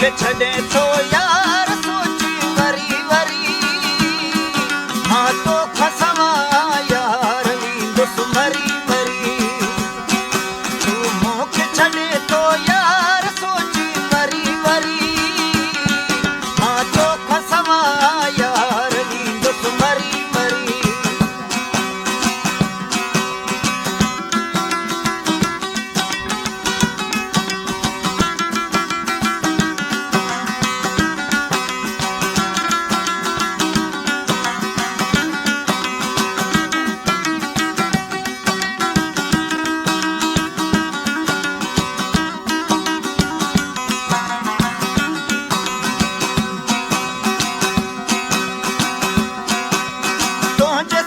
छॾे थो यार सोची वरी वरी मां तोखां सवाइ यार वींदुसि मरी मरी तूं मूंखे छॾे थो यार सोची वरी वरी मां तोखां सवाइ यार वींदुसि मरी मरी तुंहिंजे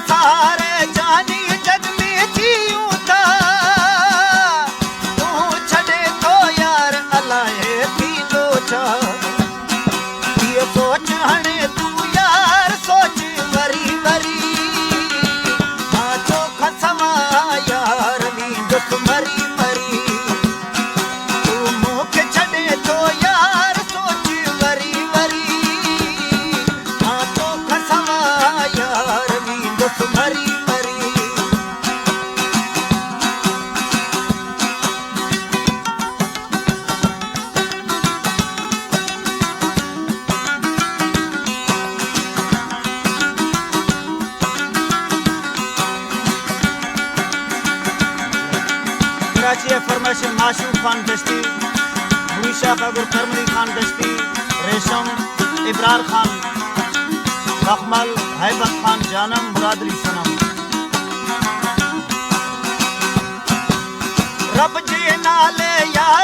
सहारे जानी जग में जीऊं था तूं छॾे थो यार अलाए थींदो छा इहो सोच हाणे तूं यार सोच वरी वरी मां तोखां सवाइ यार वींदुसि मरी मरी तूं मूंखे छॾे थो यार सोच वरी वरी मां तोखां सवाइ यार वींदुसि मरी मरी कराची फरमाइश माशूक खान दश्ती हमीशा कागुर करमली खान दश्ती रेशम इबरार खान मखमल हैबत खान जानम मुरादरी सनम रब जे नाले यार